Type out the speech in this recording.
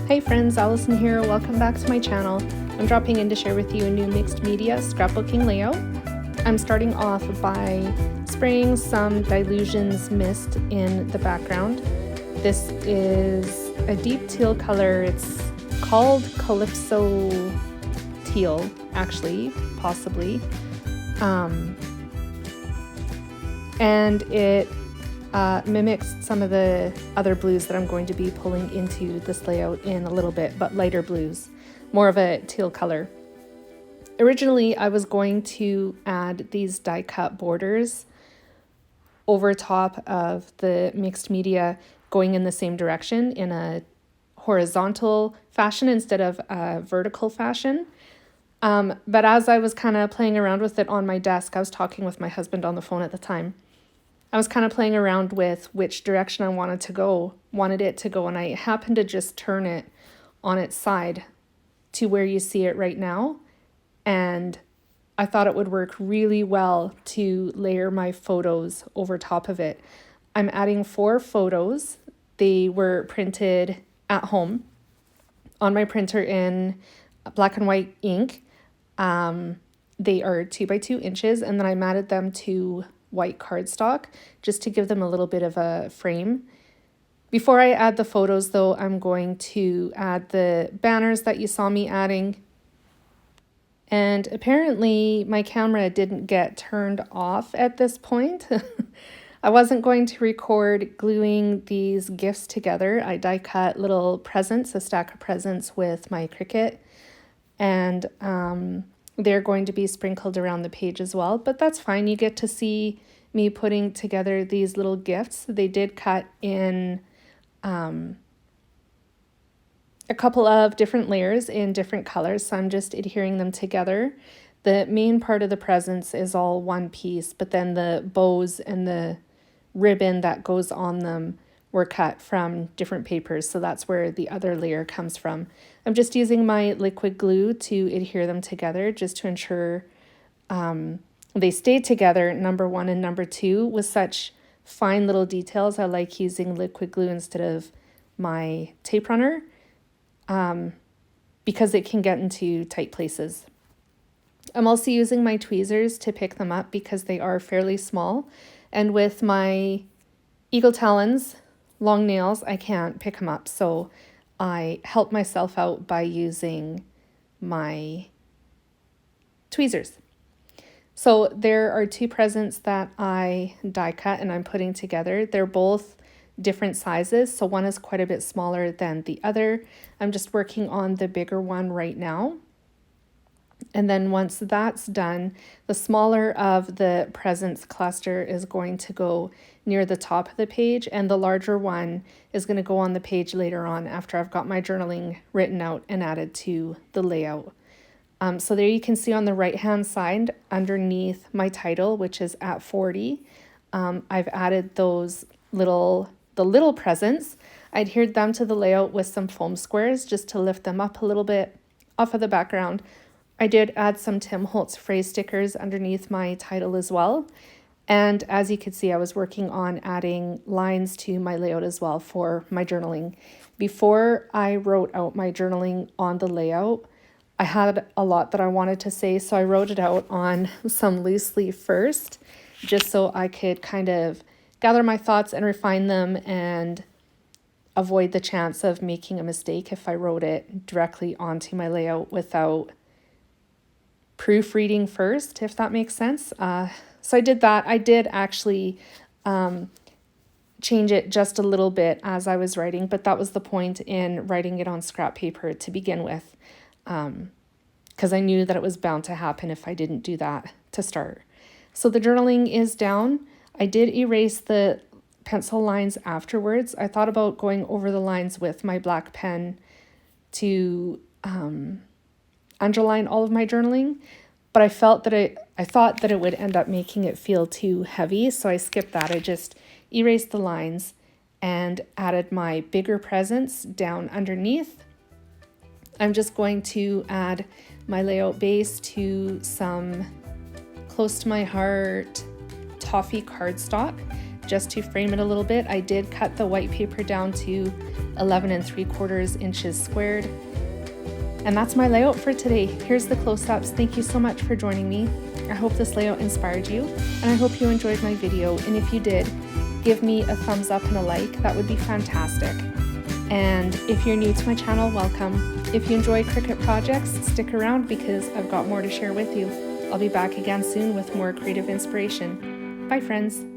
Hey friends, Allison here. Welcome back to my channel. I'm dropping in to share with you a new mixed media scrapbooking layout. I'm starting off by spraying some Dylusions mist in the background. This is a deep teal color. It's called Calypso Teal, actually, possibly. And it mimics some of the other blues that I'm going to be pulling into this layout in a little bit, but lighter blues, more of a teal color. Originally, I was going to add these die cut borders over top of the mixed media going in the same direction in a horizontal fashion instead of a vertical fashion. But as I was kind of playing around with it on my desk, I was talking with my husband on the phone at the time. I was kind of playing around with which direction I wanted it to go, and I happened to just turn it on its side to where you see it right now. And I thought it would work really well to layer my photos over top of it. I'm adding 4 photos. They were printed at home on my printer in black and white ink. They are 2 by 2 inches, and then I matted them to white cardstock just to give them a little bit of a frame. Before I add the photos though, I'm going to add the banners that you saw me adding. And apparently my camera didn't get turned off at this point. I wasn't going to record gluing these gifts together. I die cut little presents, a stack of presents with my Cricut, and they're going to be sprinkled around the page as well, but that's fine. You get to see me putting together these little gifts. They did cut in a couple of different layers in different colors, so I'm just adhering them together. The main part of the presents is all one piece, but then the bows and the ribbon that goes on them were cut from different papers, so that's where the other layer comes from. I'm just using my liquid glue to adhere them together just to ensure they stay together, number 1 and number 2, with such fine little details. I like using liquid glue instead of my tape runner because it can get into tight places. I'm also using my tweezers to pick them up because they are fairly small, and with my eagle talons, long nails, I can't pick them up, so I help myself out by using my tweezers. So there are 2 presents that I die cut and I'm putting together. They're both different sizes, so one is quite a bit smaller than the other. I'm just working on the bigger one right now. And then once that's done, the smaller of the presents cluster is going to go near the top of the page, and the larger one is going to go on the page later on after I've got my journaling written out and added to the layout. So there you can see on the right hand side underneath my title, which is at 40, I've added those little presents. I adhered them to the layout with some foam squares just to lift them up a little bit off of the background. I did add some Tim Holtz phrase stickers underneath my title as well. And as you can see, I was working on adding lines to my layout as well for my journaling. Before I wrote out my journaling on the layout, I had a lot that I wanted to say, so I wrote it out on some loose leaf first, just so I could kind of gather my thoughts and refine them and avoid the chance of making a mistake if I wrote it directly onto my layout without proofreading first, if that makes sense. So I did that. I did actually change it just a little bit as I was writing, but that was the point in writing it on scrap paper to begin with, because I knew that it was bound to happen if I didn't do that to start. So the journaling is down. I did erase the pencil lines afterwards. I thought about going over the lines with my black pen to underline all of my journaling, but I thought that it would end up making it feel too heavy, so I skipped that. I just erased the lines and added my bigger presents down underneath. I'm just going to add my layout base to some Close to My Heart toffee cardstock. just to frame it a little bit, I did cut the white paper down to 11 3/4 inches squared. And that's my layout for today. Here's the close-ups. Thank you so much for joining me. I hope this layout inspired you, and I hope you enjoyed my video. And if you did, give me a thumbs up and a like. That would be fantastic. And if you're new to my channel, welcome. If you enjoy Cricut projects, stick around because I've got more to share with you. I'll be back again soon with more creative inspiration. Bye, friends.